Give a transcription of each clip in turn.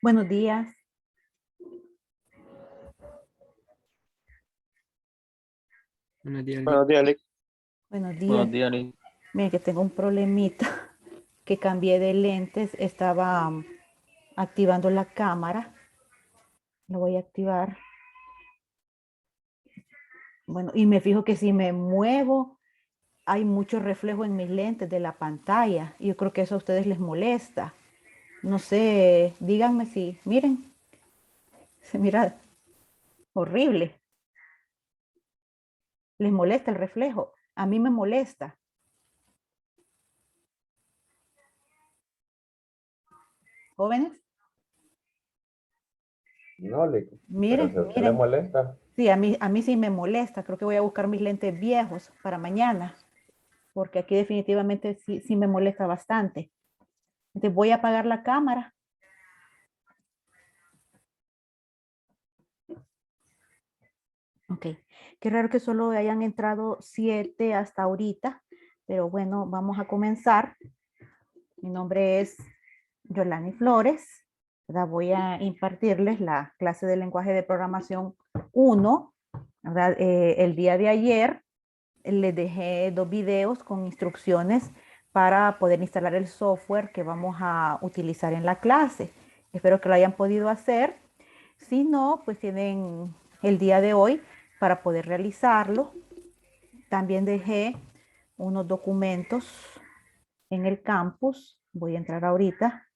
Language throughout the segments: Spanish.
Buenos días. Buenos días, Buenos días, Lick. Buenos días. Buenos días, Lin. Miren que tengo un problemita que cambié de lentes. Estaba activando la cámara. Lo voy a activar. Bueno, y me fijo que si me muevo, hay mucho reflejo en mis lentes de la pantalla. Yo creo que eso a ustedes les molesta. No sé, díganme si, miren, se mira horrible. ¿Les molesta el reflejo? A mí me molesta. ¿Jóvenes? No, Miren, pero si a usted le miren. molesta. Sí, a mí sí me molesta. Creo que voy a buscar mis lentes viejos para mañana, porque aquí definitivamente sí me molesta bastante. Entonces voy a apagar la cámara. Ok, qué raro que solo hayan entrado 7 hasta ahorita, pero bueno, vamos a comenzar. Mi nombre es Yolani Flores. ¿Verdad? Voy a impartirles la clase de lenguaje de programación 1. ¿Verdad? El día de ayer les dejé 2 videos con instrucciones para poder instalar el software que vamos a utilizar en la clase. Espero que lo hayan podido hacer. Si no, pues tienen el día de hoy para poder realizarlo. También dejé unos documentos en el campus. Voy a entrar ahorita.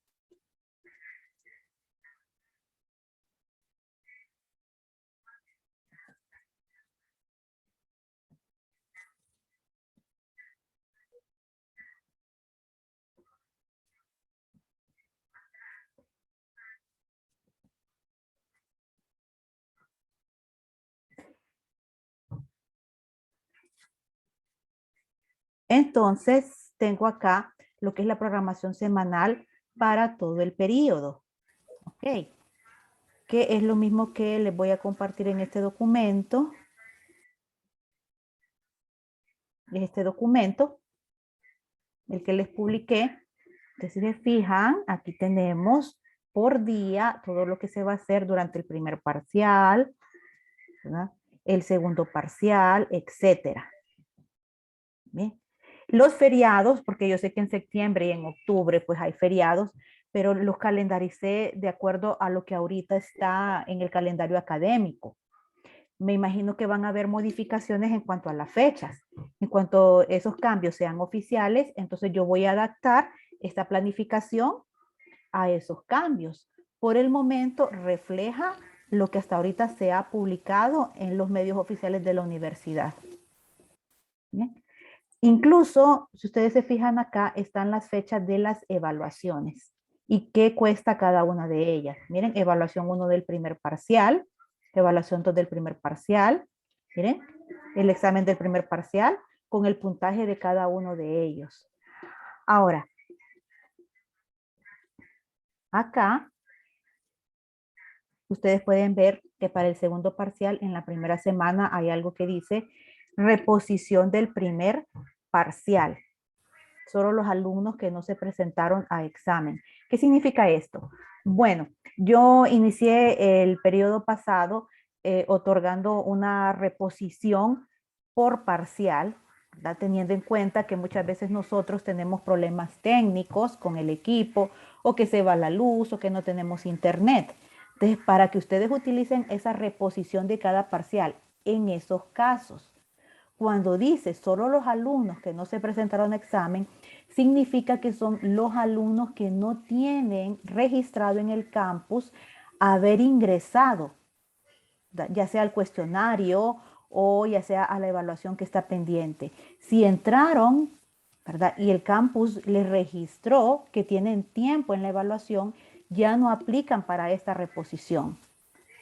Entonces, tengo acá lo que es la programación semanal para todo el periodo. Ok. Que es lo mismo que les voy a compartir en este documento. Es este documento, el que les publiqué. Entonces, si se fijan, aquí tenemos por día todo lo que se va a hacer durante el primer parcial, ¿verdad? El segundo parcial, etcétera. Bien. Los feriados, porque yo sé que en septiembre y en octubre pues hay feriados, pero los calendaricé de acuerdo a lo que ahorita está en el calendario académico. Me imagino que van a haber modificaciones en cuanto a las fechas. En cuanto esos cambios sean oficiales, entonces yo voy a adaptar esta planificación a esos cambios. Por el momento refleja lo que hasta ahorita se ha publicado en los medios oficiales de la universidad. ¿Bien? Incluso, si ustedes se fijan acá, están las fechas de las evaluaciones y qué cuesta cada una de ellas. Miren, evaluación 1 del primer parcial, evaluación 2 del primer parcial, miren, el examen del primer parcial con el puntaje de cada uno de ellos. Ahora, acá, ustedes pueden ver que para el segundo parcial, en la primera semana, hay algo que dice reposición del primer parcial. Solo los alumnos que no se presentaron a examen. ¿Qué significa esto? Bueno, yo inicié el periodo pasado otorgando una reposición por parcial, ¿verdad? Teniendo en cuenta que muchas veces nosotros tenemos problemas técnicos con el equipo o que se va la luz o que no tenemos internet. Entonces, para que ustedes utilicen esa reposición de cada parcial en esos casos, cuando dice solo los alumnos que no se presentaron a examen, significa que son los alumnos que no tienen registrado en el campus haber ingresado, ya sea al cuestionario o ya sea a la evaluación que está pendiente. Si entraron ¿verdad? Y el campus les registró que tienen tiempo en la evaluación, ya no aplican para esta reposición.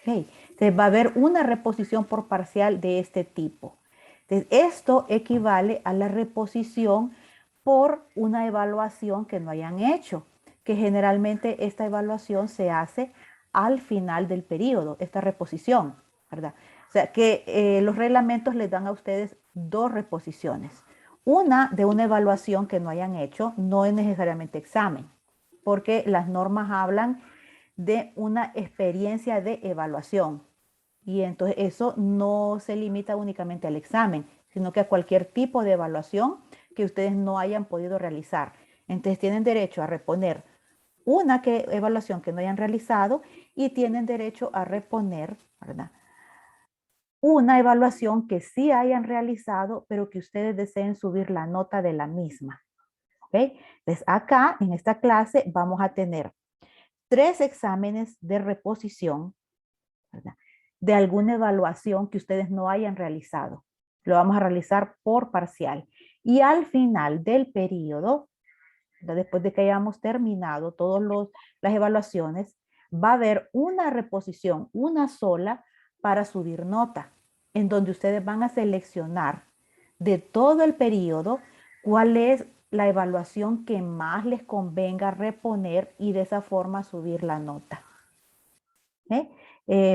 Okay. Entonces va a haber una reposición por parcial de este tipo. Entonces esto equivale a la reposición por una evaluación que no hayan hecho, que generalmente esta evaluación se hace al final del periodo, esta reposición, ¿verdad? O sea que los reglamentos les dan a ustedes dos reposiciones. Una de una evaluación que no hayan hecho, no es necesariamente examen, porque las normas hablan de una experiencia de evaluación. Y entonces eso no se limita únicamente al examen, sino que a cualquier tipo de evaluación que ustedes no hayan podido realizar. Entonces tienen derecho a reponer una evaluación que no hayan realizado y tienen derecho a reponer, ¿verdad?, una evaluación que sí hayan realizado, pero que ustedes deseen subir la nota de la misma. ¿Ok? Entonces acá en esta clase vamos a tener 3 exámenes de reposición, ¿verdad?, de alguna evaluación que ustedes no hayan realizado. Lo vamos a realizar por parcial. Y al final del periodo, después de que hayamos terminado todas las evaluaciones, va a haber una reposición, una sola, para subir nota, en donde ustedes van a seleccionar de todo el periodo cuál es la evaluación que más les convenga reponer y de esa forma subir la nota.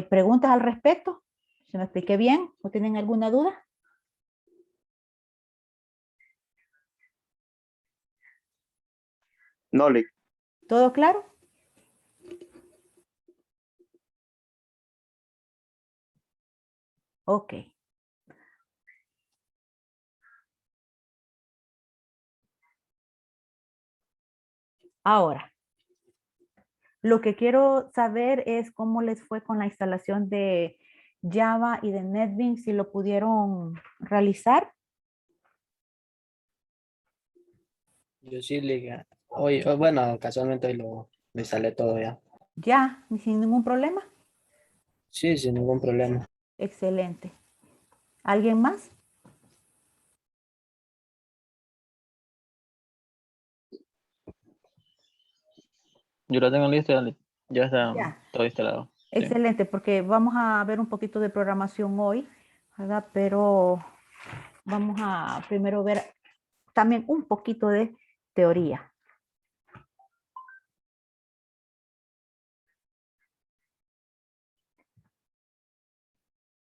¿Preguntas al respecto? ¿Se me expliqué bien? ¿O tienen alguna duda? No, Lick. ¿Todo claro? Ok. Ahora, lo que quiero saber es cómo les fue con la instalación de Java y de NetBeans, si lo pudieron realizar. Yo sí le... Hoy, bueno, casualmente hoy me sale todo ya. Ya, sin ningún problema. Sí, sin ningún problema. Excelente. ¿Alguien más? Yo lo tengo listo, ya está Ya. todo instalado. Sí. Excelente, porque vamos a ver un poquito de programación hoy, ¿verdad? Pero vamos a primero ver también un poquito de teoría.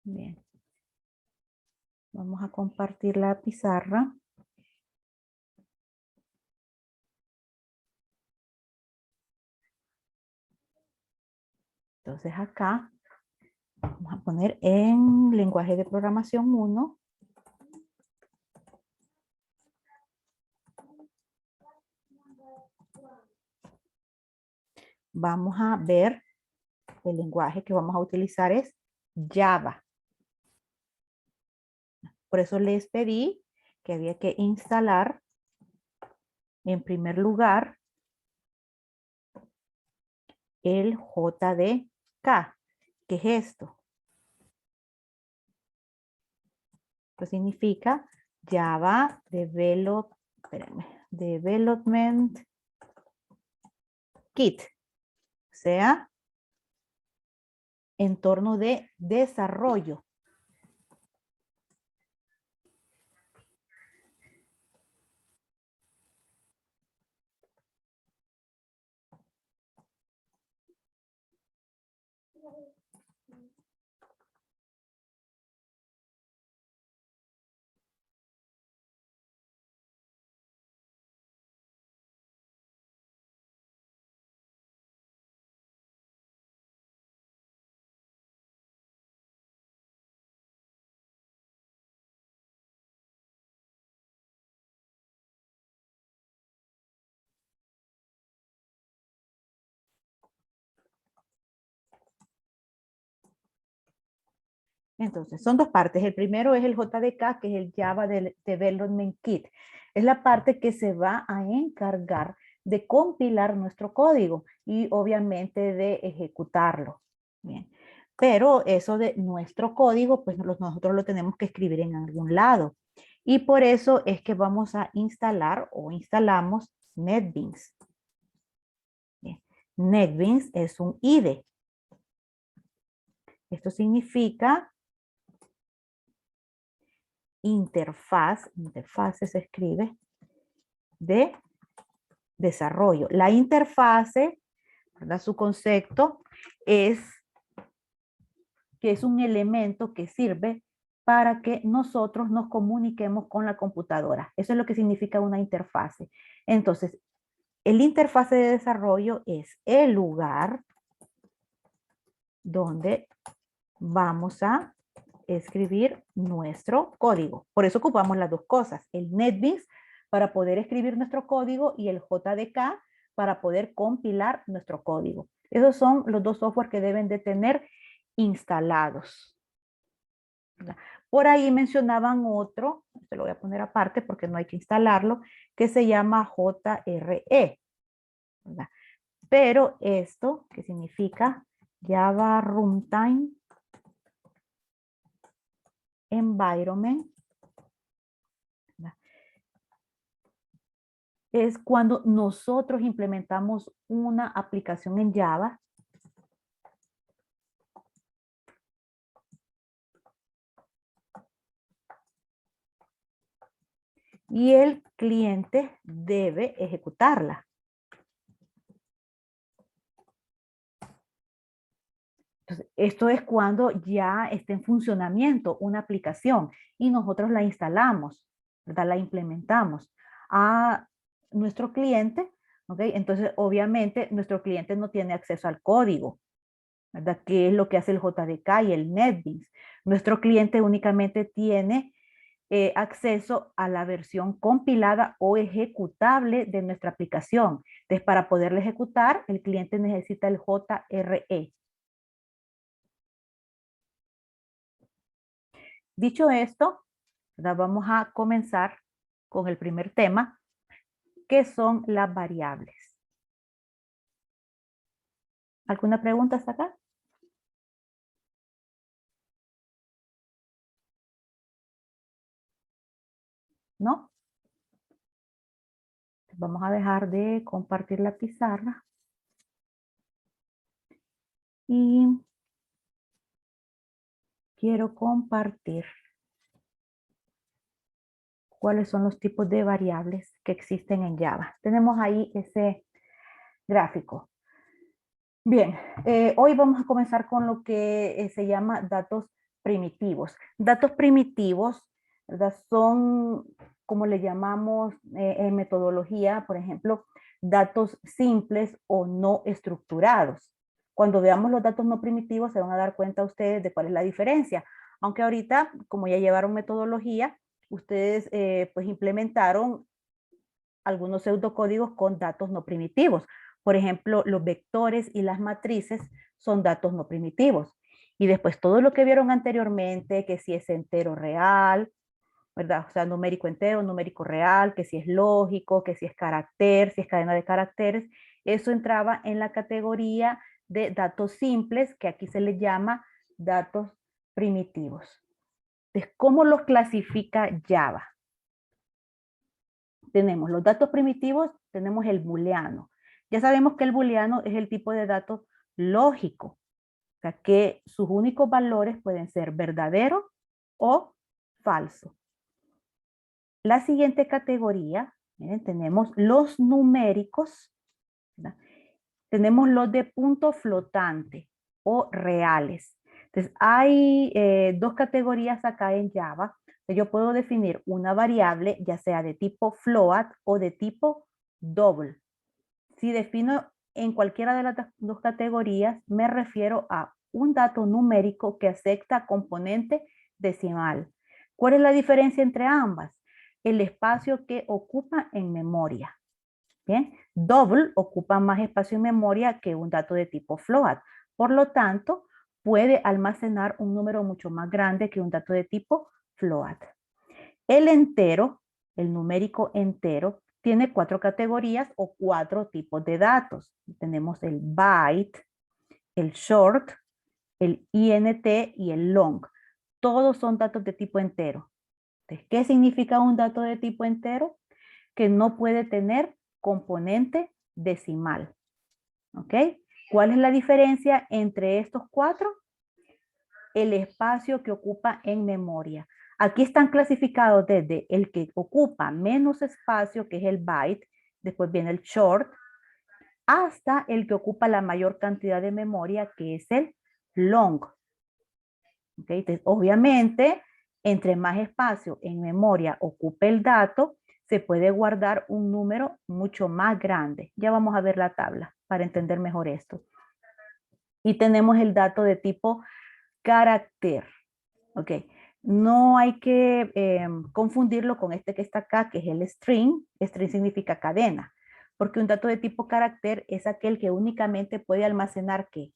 Bien. Vamos a compartir la pizarra. Entonces acá vamos a poner en lenguaje de programación 1. Vamos a ver el lenguaje que vamos a utilizar es Java. Por eso les pedí que había que instalar en primer lugar el JDK. ¿Qué es esto? Esto significa Java Development Kit. O sea, entorno de desarrollo. Entonces, son dos partes. El primero es el JDK, que es el Java Development Kit. Es la parte que se va a encargar de compilar nuestro código y obviamente de ejecutarlo. Bien. Pero eso de nuestro código, pues nosotros lo tenemos que escribir en algún lado. Y por eso es que vamos a instalar o instalamos NetBeans. Bien. NetBeans es un IDE. Esto significa interfaz se escribe, de desarrollo. La interfase, ¿verdad? Su concepto es que es un elemento que sirve para que nosotros nos comuniquemos con la computadora. Eso es lo que significa una interfase. Entonces, el interfase de desarrollo es el lugar donde vamos a escribir nuestro código. Por eso ocupamos las dos cosas, el NetBeans para poder escribir nuestro código y el JDK para poder compilar nuestro código. Esos son los dos software que deben de tener instalados. Por ahí mencionaban otro, se lo voy a poner aparte porque no hay que instalarlo, que se llama JRE. ¿Verdad? Pero esto, que significa Java Runtime Environment, ¿verdad? Es cuando nosotros implementamos una aplicación en Java y el cliente debe ejecutarla. Entonces, esto es cuando ya está en funcionamiento una aplicación y nosotros la instalamos, ¿verdad? La implementamos a nuestro cliente, ¿ok? Entonces, obviamente, nuestro cliente no tiene acceso al código, ¿verdad? ¿Qué es lo que hace el JDK y el NetBeans? Nuestro cliente únicamente tiene acceso a la versión compilada o ejecutable de nuestra aplicación. Entonces, para poderla ejecutar, el cliente necesita el JRE. Dicho esto, ¿verdad? Vamos a comenzar con el primer tema, que son las variables. ¿Alguna pregunta hasta acá? ¿No? Vamos a dejar de compartir la pizarra. Y quiero compartir cuáles son los tipos de variables que existen en Java. Tenemos ahí ese gráfico. Bien, hoy vamos a comenzar con lo que se llama datos primitivos. Datos primitivos, ¿verdad? Son, como le llamamos en metodología, por ejemplo, datos simples o no estructurados. Cuando veamos los datos no primitivos se van a dar cuenta ustedes de cuál es la diferencia. Aunque ahorita, como ya llevaron metodología, ustedes pues implementaron algunos pseudocódigos con datos no primitivos. Por ejemplo, los vectores y las matrices son datos no primitivos. Y después todo lo que vieron anteriormente, que si es entero real, ¿verdad? O sea, numérico entero, numérico real, que si es lógico, que si es carácter, si es cadena de caracteres, eso entraba en la categoría de datos simples, que aquí se les llama datos primitivos. Entonces, ¿cómo los clasifica Java? Tenemos los datos primitivos, tenemos el booleano. Ya sabemos que el booleano es el tipo de dato lógico, o sea que sus únicos valores pueden ser verdadero o falso. La siguiente categoría, miren, tenemos los numéricos, ¿verdad? Tenemos los de punto flotante o reales. Entonces, hay dos categorías acá en Java. Yo puedo definir una variable, ya sea de tipo float o de tipo double. Si defino en cualquiera de las dos categorías, me refiero a un dato numérico que acepta componente decimal. ¿Cuál es la diferencia entre ambas? El espacio que ocupa en memoria. Bien, double ocupa más espacio en memoria que un dato de tipo float. Por lo tanto, puede almacenar un número mucho más grande que un dato de tipo float. El entero, el numérico entero, tiene 4 categorías o 4 tipos de datos. Tenemos el byte, el short, el int y el long. Todos son datos de tipo entero. Entonces, ¿qué significa un dato de tipo entero? Que no puede tener componente decimal. ¿Ok? ¿Cuál es la diferencia entre estos cuatro? El espacio que ocupa en memoria. Aquí están clasificados desde el que ocupa menos espacio, que es el byte, después viene el short, hasta el que ocupa la mayor cantidad de memoria, que es el long. ¿Okay? Entonces, obviamente, entre más espacio en memoria ocupe el dato, se puede guardar un número mucho más grande. Ya vamos a ver la tabla para entender mejor esto. Y tenemos el dato de tipo carácter. Ok, no hay que confundirlo con este que está acá, que es el string. String significa cadena, porque un dato de tipo carácter es aquel que únicamente puede almacenar ¿qué?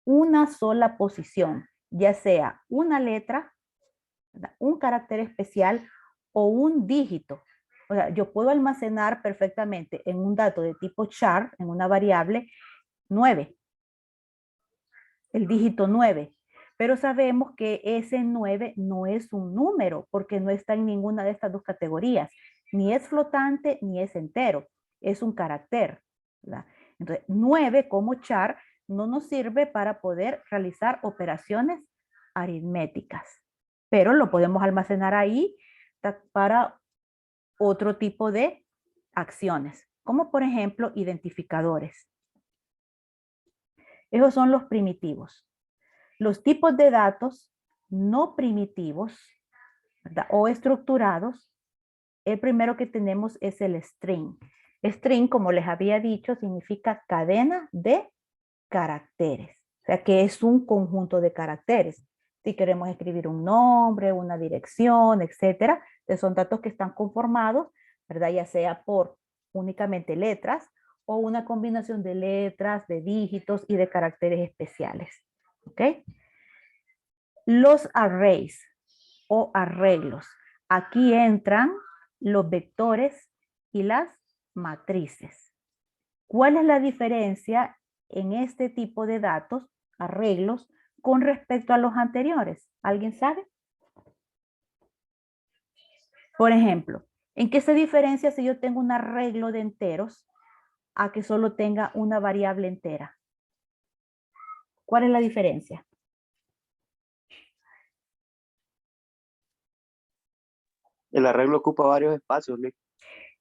Una sola posición, ya sea una letra, ¿verdad? Un carácter especial o un dígito. O sea, yo puedo almacenar perfectamente en un dato de tipo char, en una variable, 9, el dígito 9. Pero sabemos que ese 9 no es un número porque no está en ninguna de estas dos categorías. Ni es flotante ni es entero. Es un carácter, ¿verdad? Entonces, 9 como char no nos sirve para poder realizar operaciones aritméticas. Pero lo podemos almacenar ahí para otro tipo de acciones, como por ejemplo identificadores. Esos son los primitivos. Los tipos de datos no primitivos, ¿verdad? O estructurados, el primero que tenemos es el string. String, como les había dicho, significa cadena de caracteres. O sea, que es un conjunto de caracteres. Si queremos escribir un nombre, una dirección, etcétera, son datos que están conformados, ¿verdad? Ya sea por únicamente letras o una combinación de letras, de dígitos y de caracteres especiales. ¿Ok? Los arrays o arreglos. Aquí entran los vectores y las matrices. ¿Cuál es la diferencia en este tipo de datos, arreglos, con respecto a los anteriores? ¿Alguien sabe? Por ejemplo, ¿en qué se diferencia si yo tengo un arreglo de enteros a que solo tenga una variable entera? ¿Cuál es la diferencia? El arreglo ocupa varios espacios, Lick.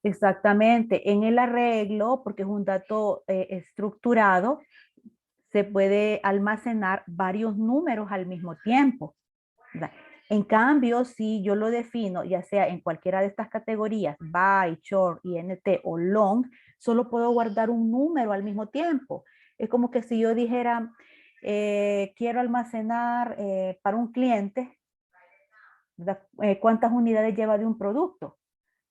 Exactamente, en el arreglo, porque es un dato estructurado, se puede almacenar varios números al mismo tiempo, ¿verdad? En cambio, si yo lo defino, ya sea en cualquiera de estas categorías, byte, short, int o long, solo puedo guardar un número al mismo tiempo. Es como que si yo dijera, quiero almacenar para un cliente, ¿cuántas unidades lleva de un producto?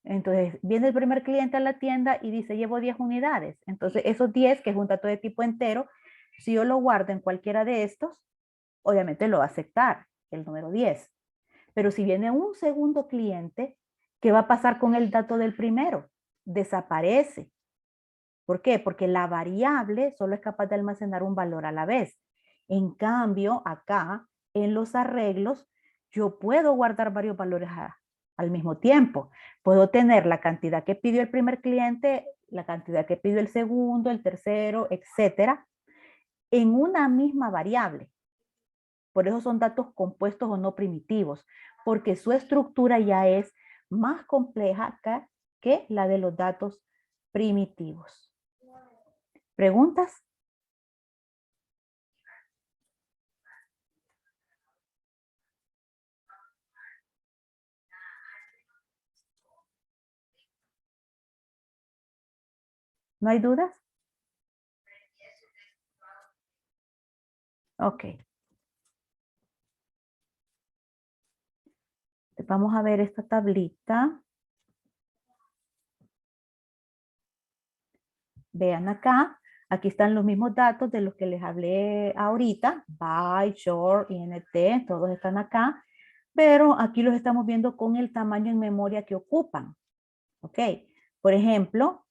Entonces, viene el primer cliente a la tienda y dice, llevo 10 unidades. Entonces, esos 10, que es un dato de tipo entero, si yo lo guardo en cualquiera de estos, obviamente lo va a aceptar, el número 10. Pero si viene un segundo cliente, ¿qué va a pasar con el dato del primero? Desaparece. ¿Por qué? Porque la variable solo es capaz de almacenar un valor a la vez. En cambio, acá, en los arreglos, yo puedo guardar varios valores al mismo tiempo. Puedo tener la cantidad que pidió el primer cliente, la cantidad que pidió el segundo, el tercero, etcétera, en una misma variable. Por eso son datos compuestos o no primitivos, porque su estructura ya es más compleja que la de los datos primitivos. ¿Preguntas? ¿No hay dudas? Ok. Vamos a ver esta tablita. Vean acá. Aquí están los mismos datos de los que les hablé ahorita. Byte, short, int, todos están acá. Pero aquí los estamos viendo con el tamaño en memoria que ocupan. Ok. Por ejemplo,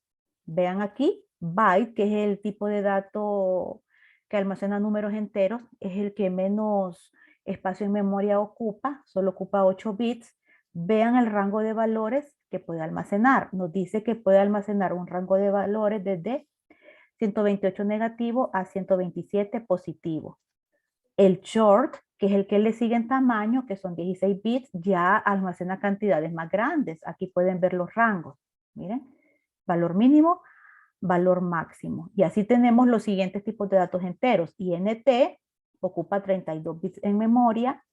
vean aquí, byte, que es el tipo de dato que almacena números enteros, es el que menos espacio en memoria ocupa, solo ocupa 8 bits, Vean el rango de valores que puede almacenar. Nos dice que puede almacenar un rango de valores desde 128 negativo a 127 positivo. El short, que es el que le sigue en tamaño, que son 16 bits, ya almacena cantidades más grandes. Aquí pueden ver los rangos. Miren, valor mínimo, valor máximo. Y así tenemos los siguientes tipos de datos enteros. INT ocupa 32 bits en memoria.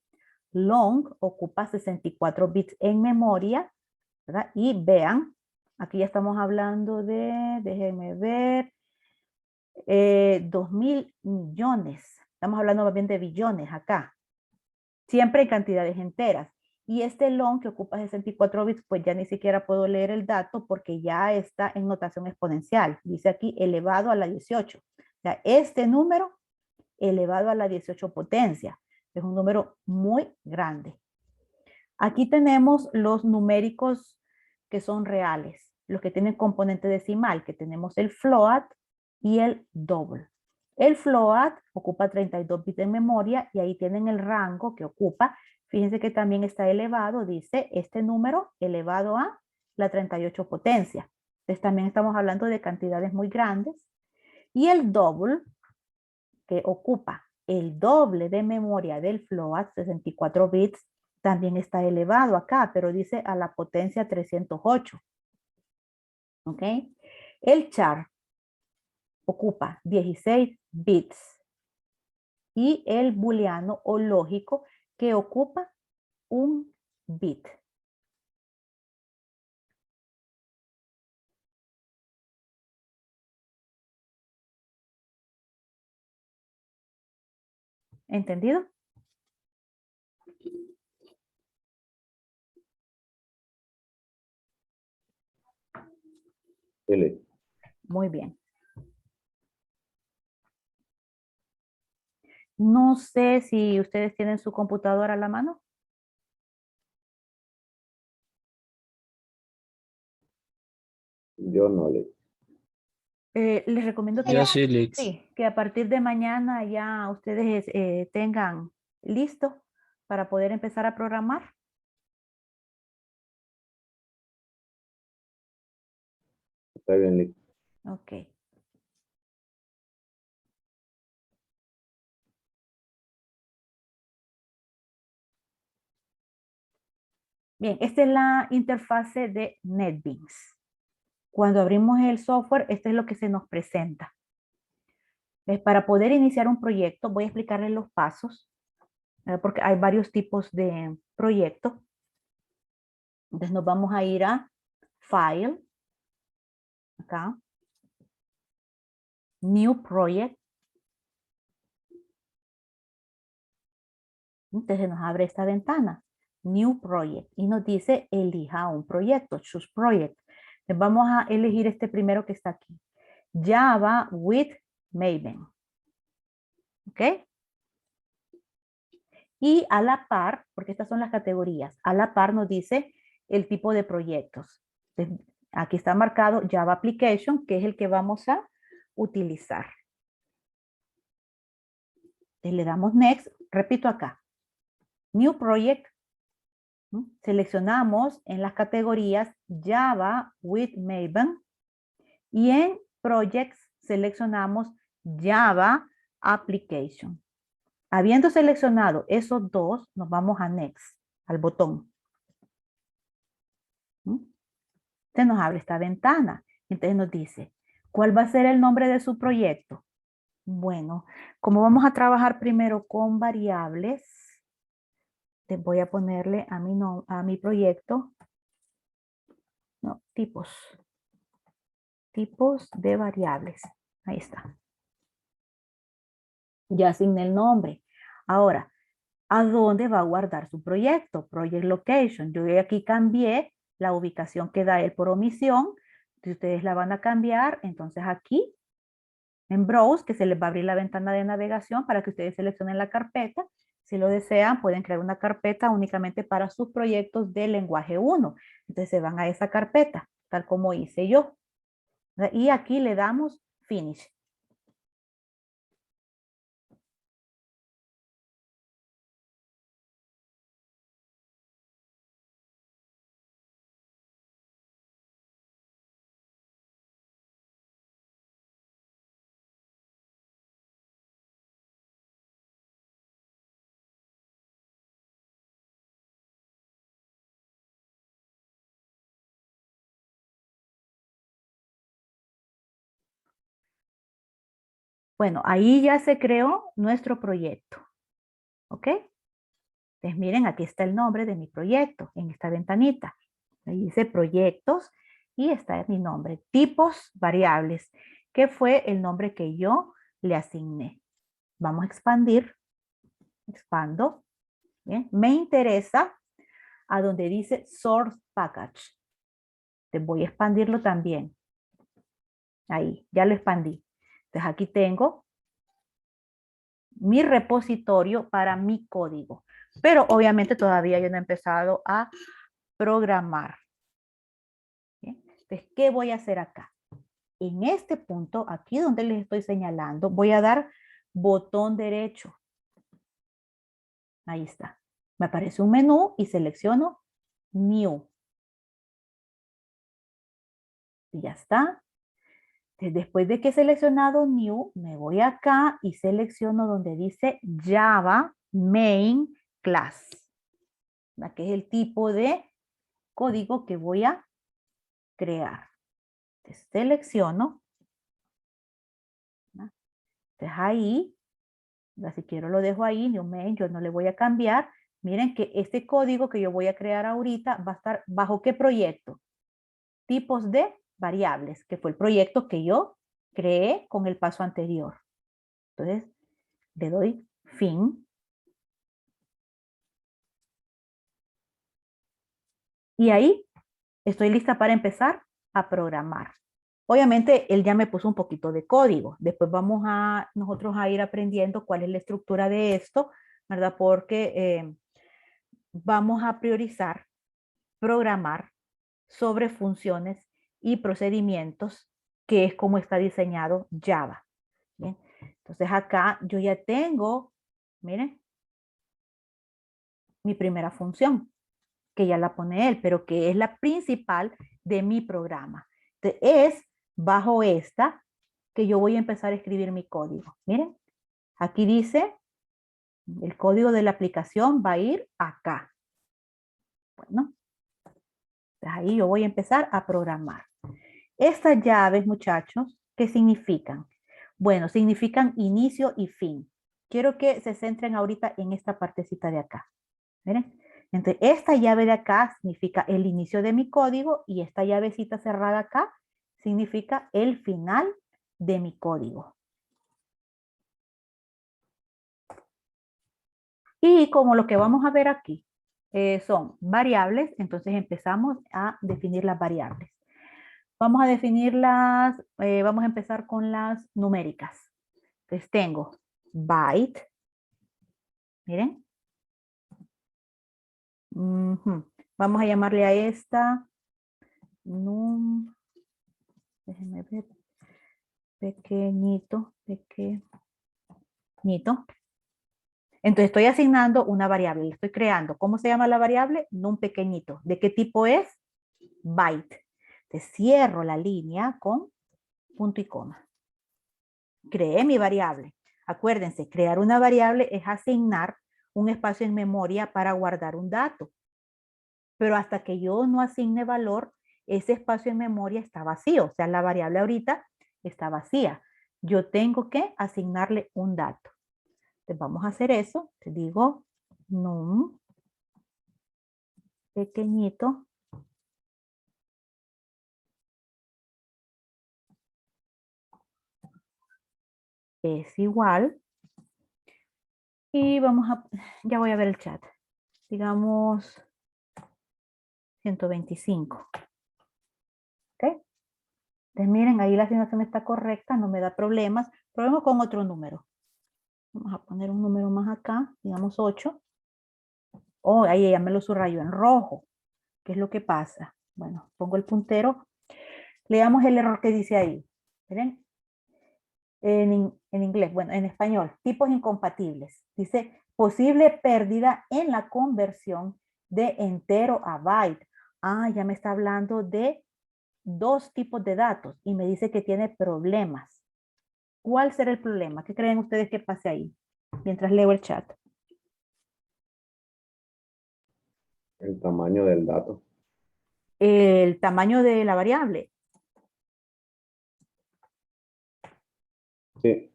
Long ocupa 64 bits en memoria, ¿verdad? Y vean, aquí ya estamos hablando de, déjenme ver, 2.000 millones. Estamos hablando más bien de billones acá. Siempre en cantidades enteras. Y este long que ocupa 64 bits, pues ya ni siquiera puedo leer el dato porque ya está en notación exponencial. Dice aquí elevado a la 18. O sea, este número elevado a la 18 potencia. Es un número muy grande. Aquí tenemos los numéricos que son reales, los que tienen componente decimal, que tenemos el float y el double. El float ocupa 32 bits de memoria y ahí tienen el rango que ocupa. Fíjense que también está elevado, dice este número elevado a la 38 potencia. Entonces también estamos hablando de cantidades muy grandes. Y el double, que ocupa el doble de memoria del float, 64 bits, también está elevado acá, pero dice a la potencia 308. ¿Ok? El char ocupa 16 bits y el booleano o lógico que ocupa un bit. ¿Entendido? L. Muy bien. No sé si ustedes tienen su computadora a la mano. Yo no le. Les recomiendo que Yo ya, sí, Lix. sí, que a partir de mañana ya ustedes tengan listo para poder empezar a programar. Está bien, Lick. Ok. Bien, esta es la interfase de NetBeans. Cuando abrimos el software, esto es lo que se nos presenta. Para poder iniciar un proyecto, voy a explicarles los pasos, porque hay varios tipos de proyectos. Entonces nos vamos a ir a File, acá, New Project. Entonces nos abre esta ventana, New Project, y nos dice elija un proyecto, Choose Project. Entonces vamos a elegir este primero que está aquí, Java with Maven. ¿Ok? Y a la par, porque estas son las categorías, a la par nos dice el tipo de proyectos. Entonces, aquí está marcado Java Application, que es el que vamos a utilizar. Entonces, le damos Next, repito acá, New Project, seleccionamos en las categorías Java with Maven y en Projects seleccionamos Java Application. Habiendo seleccionado esos dos, nos vamos a Next, al botón. Se nos abre esta ventana. Entonces nos dice, ¿cuál va a ser el nombre de su proyecto? Bueno, como vamos a trabajar primero con variables, voy a ponerle a mi proyecto, no, tipos de variables. Ahí está. Ya asigné el nombre. Ahora, ¿a dónde va a guardar su proyecto? Project Location. Yo aquí cambié la ubicación que da él por omisión. Si ustedes la van a cambiar, entonces aquí en Browse, que se les va a abrir la ventana de navegación para que ustedes seleccionen la carpeta. Si lo desean, pueden crear una carpeta únicamente para sus proyectos de lenguaje 1. Entonces se van a esa carpeta, tal como hice yo. Y aquí le damos Finish. Bueno, ahí ya se creó nuestro proyecto. ¿Ok? Entonces miren, aquí está el nombre de mi proyecto en esta ventanita. Ahí dice proyectos y está mi nombre. Tipos variables, que fue el nombre que yo le asigné. Vamos a expandir. Expando. Bien. Me interesa a donde dice source package. Te voy a expandirlo también. Ahí, ya lo expandí. Entonces aquí tengo mi repositorio para mi código. Pero obviamente todavía yo no he empezado a programar. ¿Bien? Entonces, ¿qué voy a hacer acá? En este punto, aquí donde les estoy señalando, voy a dar botón derecho. Ahí está. Me aparece un menú y selecciono New. Y ya está. Después de que he seleccionado New, me voy acá y selecciono donde dice Java Main Class, que es el tipo de código que voy a crear. Entonces, selecciono. Entonces ahí, si quiero lo dejo ahí, New Main, yo no le voy a cambiar. Miren que este código que yo voy a crear ahorita va a estar bajo ¿qué proyecto? Tipos de variables, que fue el proyecto que yo creé con el paso anterior. Entonces, le doy fin. Y ahí estoy lista para empezar a programar. Obviamente, él ya me puso un poquito de código. Después vamos a nosotros a ir aprendiendo cuál es la estructura de esto, ¿verdad? Porque vamos a priorizar programar sobre funciones y procedimientos, que es como está diseñado Java. ¿Bien? Entonces acá yo ya tengo, miren, mi primera función, que ya la pone él, pero que es la principal de mi programa. Entonces, es bajo esta que yo voy a empezar a escribir mi código. Miren, aquí dice, el código de la aplicación va a ir acá. Bueno, entonces ahí yo voy a empezar a programar. Estas llaves, muchachos, ¿qué significan? Bueno, significan inicio y fin. Quiero que se centren ahorita en esta partecita de acá. Miren, entonces esta llave de acá significa el inicio de mi código y esta llavecita cerrada acá significa el final de mi código. Y como lo que vamos a ver aquí son variables, entonces empezamos a definir las variables. Vamos a definirlas, vamos a empezar con las numéricas. Entonces tengo byte, miren. Vamos a llamarle a esta num, déjenme ver, pequeñito. Entonces estoy asignando una variable, la estoy creando. ¿Cómo se llama la variable? Num pequeñito. ¿De qué tipo es? Byte. Entonces cierro la línea con punto y coma. Creé mi variable. Acuérdense, crear una variable es asignar un espacio en memoria para guardar un dato. Pero hasta que yo no asigne valor, ese espacio en memoria está vacío. O sea, la variable ahorita está vacía. Yo tengo que asignarle un dato. Entonces vamos a hacer eso. Te digo num pequeñito es igual. Y vamos a, ya voy a ver el chat. Digamos 125. ¿Ok? Entonces miren, ahí la asignación está correcta, no me da problemas. Probemos con otro número. Vamos a poner un número más acá, digamos 8. Oh, ahí ya me lo subrayó en rojo. ¿Qué es lo que pasa? Bueno, pongo el puntero. Leamos el error que dice ahí. ¿Miren? En inglés, bueno, en español, tipos incompatibles. Dice, posible pérdida en la conversión de entero a byte. Ah, ya me está hablando de dos tipos de datos y me dice que tiene problemas. ¿Cuál será el problema? ¿Qué creen ustedes que pase ahí? Mientras leo el chat. El tamaño del dato. El tamaño de la variable. Sí.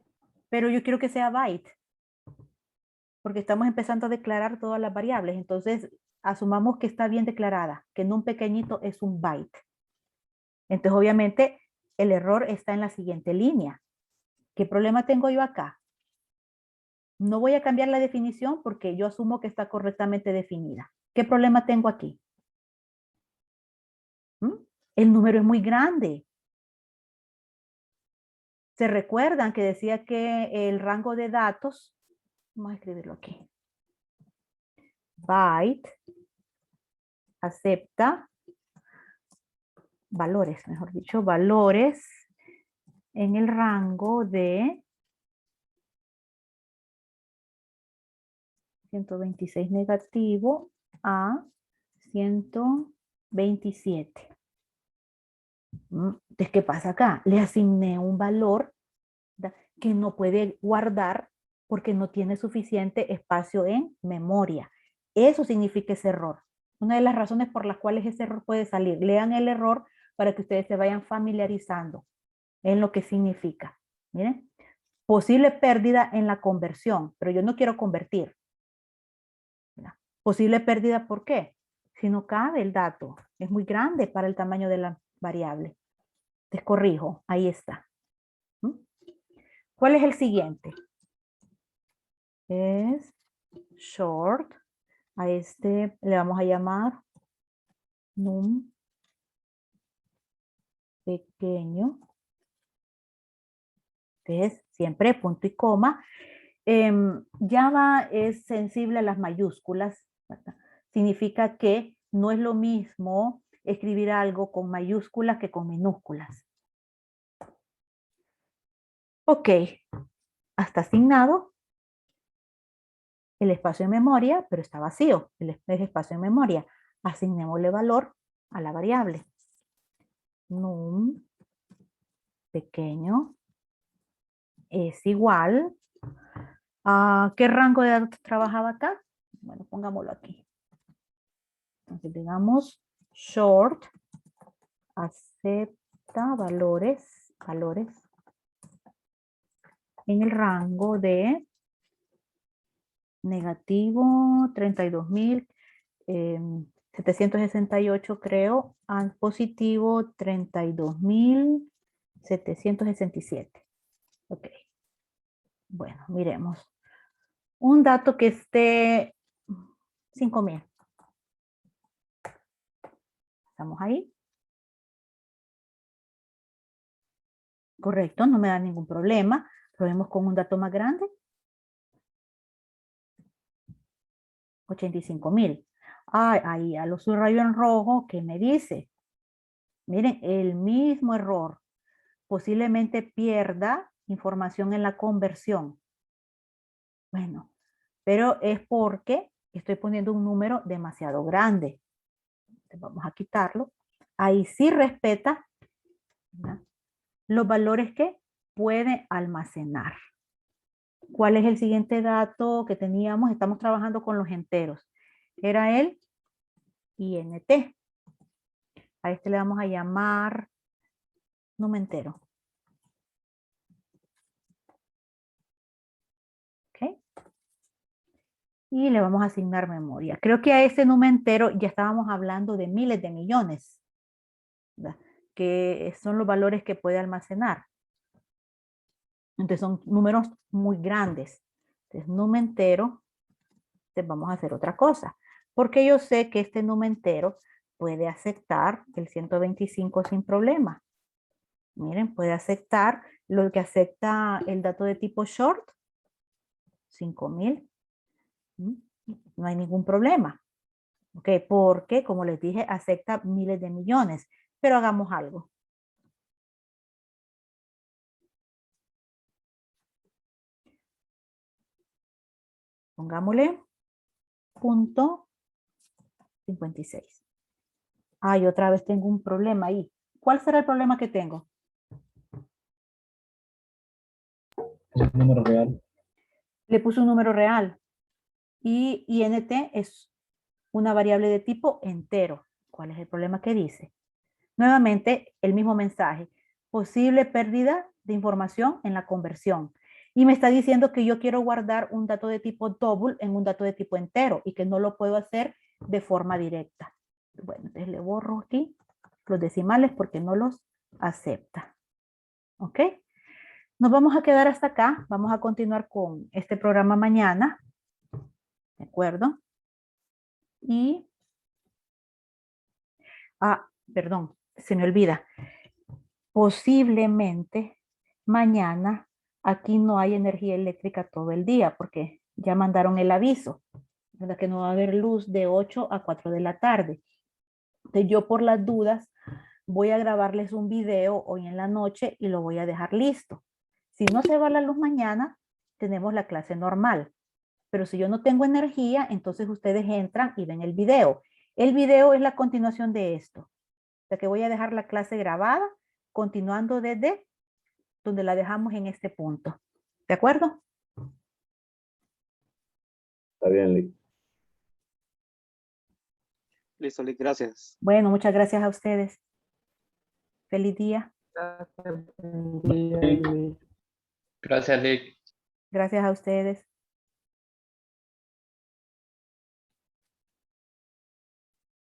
pero yo quiero que sea byte, porque estamos empezando a declarar todas las variables. Entonces, asumamos que está bien declarada, que en un pequeñito es un byte. Entonces, obviamente, el error está en la siguiente línea. ¿Qué problema tengo yo acá? No voy a cambiar la definición porque yo asumo que está correctamente definida. ¿Qué problema tengo aquí? El número es muy grande. ¿Se recuerdan que decía que el rango de datos, vamos a escribirlo aquí, byte acepta valores, mejor dicho, valores en el rango de 126 negativo a 127. Entonces, ¿qué pasa acá? Le asigné un valor que no puede guardar porque no tiene suficiente espacio en memoria. Eso significa ese error. Una de las razones por las cuales ese error puede salir. Lean el error para que ustedes se vayan familiarizando en lo que significa. Miren, posible pérdida en la conversión, pero yo no quiero convertir. Posible pérdida, ¿por qué? Si no cabe el dato, es muy grande para el tamaño de la variable. Te corrijo, ahí está. ¿Cuál es el siguiente? Es short. A este le vamos a llamar num pequeño. Entonces, siempre punto y coma. Java es sensible a las mayúsculas, ¿verdad? Significa que no es lo mismo escribir algo con mayúsculas que con minúsculas. Ok, hasta asignado el espacio en memoria, pero está vacío el espacio en memoria. Asignémosle valor a la variable. Num pequeño es igual a ¿qué rango de datos trabajaba acá? Bueno, pongámoslo aquí. Entonces digamos short acepta valores en el rango de negativo 32.768 creo, a positivo 32.767. Ok. Bueno, miremos. Un dato que esté 5.000. ¿Estamos ahí? Correcto, no me da ningún problema. Probemos con un dato más grande. 85.000. Ahí a lo subrayo en rojo, ¿qué me dice? Miren, el mismo error. Posiblemente pierda información en la conversión. Bueno, pero es porque estoy poniendo un número demasiado grande. Entonces vamos a quitarlo. Ahí sí respeta, ¿verdad?, los valores que puede almacenar. ¿Cuál es el siguiente dato que teníamos? Estamos trabajando con los enteros. Era el INT. A este le vamos a llamar número entero. ¿Ok? Y le vamos a asignar memoria. Creo que a ese número entero ya estábamos hablando de miles de millones, ¿verdad?, que son los valores que puede almacenar. Entonces son números muy grandes. Entonces número entero, entonces vamos a hacer otra cosa. Porque yo sé que este número entero puede aceptar el 125 sin problema. Miren, puede aceptar lo que acepta el dato de tipo short, 5.000. No hay ningún problema. ¿Ok? Porque, como les dije, acepta miles de millones. Pero hagamos algo. Pongámosle punto 56. Ay, otra vez tengo un problema ahí. ¿Cuál será el problema que tengo? El número real. Le puse un número real. Y INT es una variable de tipo entero. ¿Cuál es el problema que dice? Nuevamente, el mismo mensaje. Posible pérdida de información en la conversión. Y me está diciendo que yo quiero guardar un dato de tipo double en un dato de tipo entero y que no lo puedo hacer de forma directa. Bueno, entonces le borro aquí los decimales porque no los acepta. ¿Ok? Nos vamos a quedar hasta acá. Vamos a continuar con este programa mañana. ¿De acuerdo? Y... perdón, se me olvida. Posiblemente mañana aquí no hay energía eléctrica todo el día porque ya mandaron el aviso, ¿verdad? Que no va a haber luz de 8 a 4 de la tarde. Entonces yo por las dudas voy a grabarles un video hoy en la noche y lo voy a dejar listo. Si no se va la luz mañana, tenemos la clase normal. Pero si yo no tengo energía, entonces ustedes entran y ven el video. El video es la continuación de esto. O sea que voy a dejar la clase grabada, continuando desde donde la dejamos en este punto. ¿De acuerdo? Está bien, Lick. Listo, Lick, gracias. Bueno, muchas gracias a ustedes. Feliz día. Gracias, Lick. Gracias a ustedes.